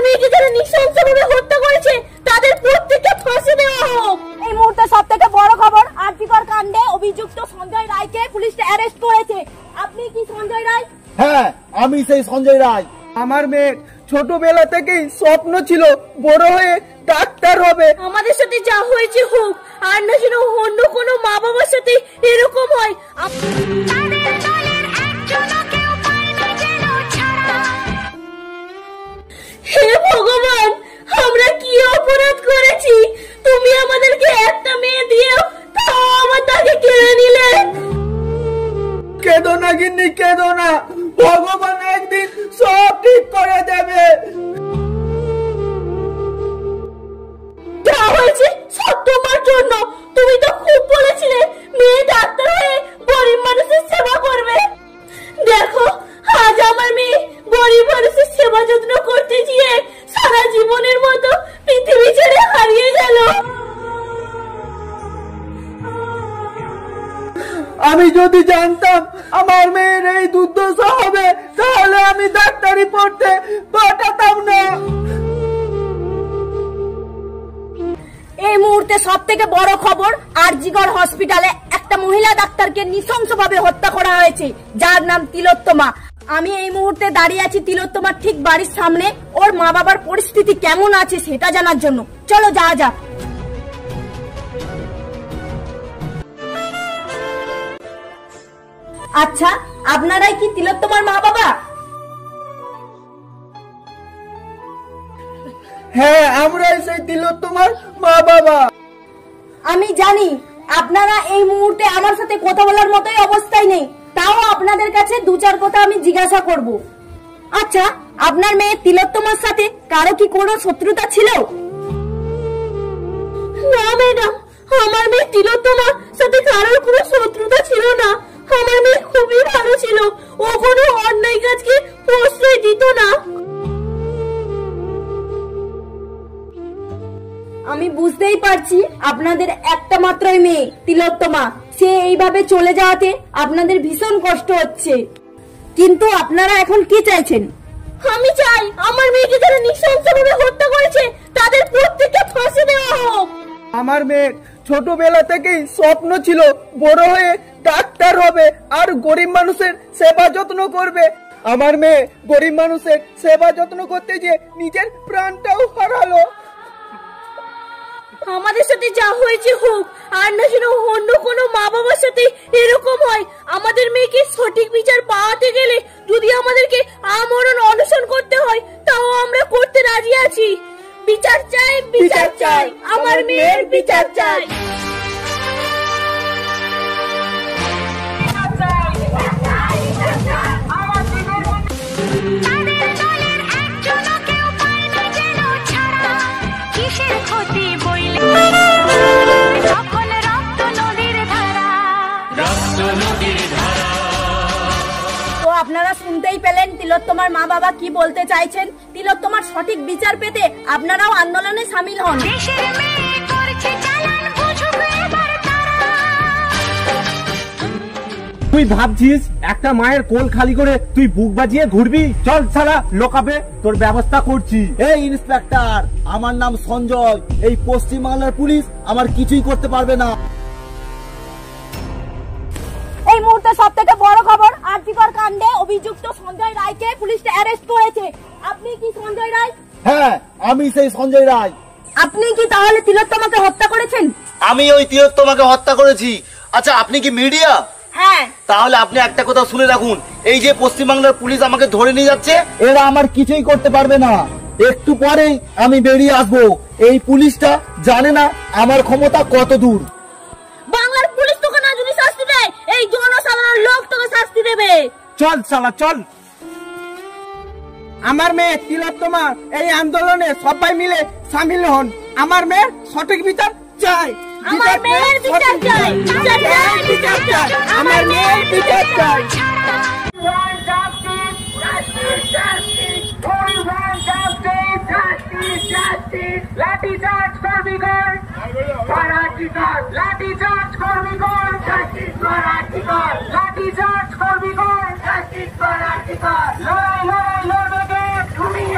মেয়েকে যারা নৃশংসভাবে হত্যা করেছে তাদের প্রত্যেককে ফাঁসি দেওয়া হোক। এই মুহূর্তে সবথেকে বড় খবর, আরজিকর কাণ্ডে অভিযুক্ত সঞ্জয় রায়কে পুলিশ অ্যারেস্ট করেছে। আপনি কি সঞ্জয় রায়? হ্যাঁ, আমি সেই সঞ্জয় রায়। আমার মেয়ে ছোটবেলা থেকেই স্বপ্ন ছিল বড় হয়ে ডাক্তার হবে। আমাদের সাথে যা হয়েছে হোক, আর না যেন অন্য কোনো মা বাবার সাথে এরকম হয়। হে ভগবান, আমরা কি অপরাধ করেছি? তুমি আমাদেরকে একটা মেয়ে দিয়েও তাও আমার তাকে কেড়ে নিলে। কেঁদো না গিন্নি, কেঁদো না, ভগবান একদিন সব ঠিক করে দেবে। যা হয়েছে সব তোমার জন্য। তুমি তো খুব বলেছিলে মেয়ে ডাক্তার হয়ে গরিব মানুষের সেবা করবে। দেখো, আজ আমার মেয়ে গরিব মানুষের সেবা যত্ন করতে গিয়ে সারা জীবনের মতো পৃথিবী ছেড়ে হারিয়ে গেল। আমি যদি জানতাম আমার মেয়ের এই দুর্দশা হবে তাহলে আমি ডাক্তারি পড়তে পাঠাতাম না। এই মুহূর্তে সবথেকে বড় খবর, আরজিকর হসপিটালে একটা মহিলা ডাক্তারকে নৃশংসভাবে হত্যা করা হয়েছে, যার নাম তিলোত্তমা। আমি এই মুহূর্তে দাঁড়িয়ে আছি তিলোত্তমার ঠিক বাড়ির সামনে। ওর মা বাবার পরিস্থিতি কেমন আছে সেটা জানার জন্য। চলো যাওয়া যাক। আচ্ছা, আপনারাই কি তিলোত্তমার মা বাবা? হ্যাঁ, আমরাই সেই তিলোত্তমার মা বাবা। আমি জানি আপনারা এই মুহূর্তে আমার সাথে কথা বলার মতোই অবস্থায় নেই, তাও আপনাদের কাছে দু চার কথা আমি জিজ্ঞাসা করব। আচ্ছা, আপনার মেয়ে তিলোত্তমার সাথে কারো কি কোনো শত্রুতা ছিল? না ম্যাডাম, আমার মেয়ে তিলোত্তমার সাথে কারোর কোনো শত্রুতা ছিল না। আমার মেয়ে খুবই ভালো ছিল, ও কোনো অন্যায় কাজকে প্রশ্রয় দিত না। আমি বুঝতেই পারছি আপনাদের একটা মাত্রই মেয়ে তিলোত্তমা, সে এইভাবে চলে যাওয়াতে আপনাদের ভীষণ কষ্ট হচ্ছে। কিন্তু আপনারা এখন কি চাইছেন? আমি চাই আমার মেয়েকে যারা নৃশংসভাবে হত্যা করেছে তাদের প্রত্যেককে ফাঁসি দেওয়া হোক। আমার মেয়ের ছোটবেলা থেকেই স্বপ্ন ছিল বড় হয়ে ডাক্তার হবে আর গরিব মানুষের সেবা যত্ন করবে। আমার মেয়ে গরিব মানুষের সেবা যত্ন করতে গিয়ে নিজের প্রাণটাও হারালো। আমাদের সাথে যা হয়েছে হোক, আর না যেন অন্য কোনো মা বাবার সাথে এরকম হয়। আমাদের মেয়েকে সঠিক বিচার পাওয়াতে গেলে যদি আমাদেরকে আমরণ অনশন করতে হয় তাও আমরা করতে রাজি আছি। বিচার চাই, বিচার চাই, আমার মেয়ের বিচার চাই। আপনারা শুনতেই পেলেন তিলোত্তমার মা বাবা কি বলতে চাইছেন। তিলোত্তমার সঠিক বিচার পেতে আপনারাও আন্দোলনে সামিল হন। তুই ভাবছিস একটা মায়ের কোল খালি করে তুই বুক বাজিয়ে ঘুরবি? চল শালা লোকাবে, তোর ব্যবস্থা করছি। এই ইন্সপেক্টর, আমার নাম সঞ্জয়। এই পশ্চিমবাংলার পুলিশ আমার কিছুই করতে পারবে না। এই মুহূর্তে সবথেকে বড় খবর, আরজিকর কাণ্ডে অভিযুক্ত সঞ্জয় রায়কে পুলিশ অ্যারেস্ট করেছে। আপনি কি সঞ্জয় রায়? হ্যাঁ, আমি সেই সঞ্জয় রায়। আপনি কি তাহলে তিলোত্তমাকে হত্যা করেছেন? আমি ওই তিলোত্তমাকে হত্যা করেছি। আচ্ছা, আপনি কি মিডিয়া? হ্যাঁ। তাহলে আপনি একটা কথা শুনে রাখুন, এই যে পশ্চিমবাংলার পুলিশ আমাকে ধরে নিয়ে যাচ্ছে, এরা আমার কিছুই করতে পারবে না। একটু পরেই আমি বেরিয়ে আসবো। এই পুলিশটা জানে না আমার ক্ষমতা কত দূর। বাংলার পুলিশ তোকে না যদি শাস্তি দেয়, এই জনসাধারণ লোক তোকে শাস্তি দেবে। চল শালা চল। আমার মেয়ে তিলোত্তমা এই আন্দোলনে সবাই মিলে সামিল হন। আমার মেয়ের সঠিক বিচার চাই। আমার মেয়ের বিচার চাই, বিচার চাই, বিচার চাই, আমার মেয়ের বিচার চাই। লাঠি চার্জ করবি কর, লাঠি চার্জ, লাঠি চার্জ করবি কর, লাঠি চার্জ করবি কর, লড়াই লড়াই লড়বে, ঘুমিয়ে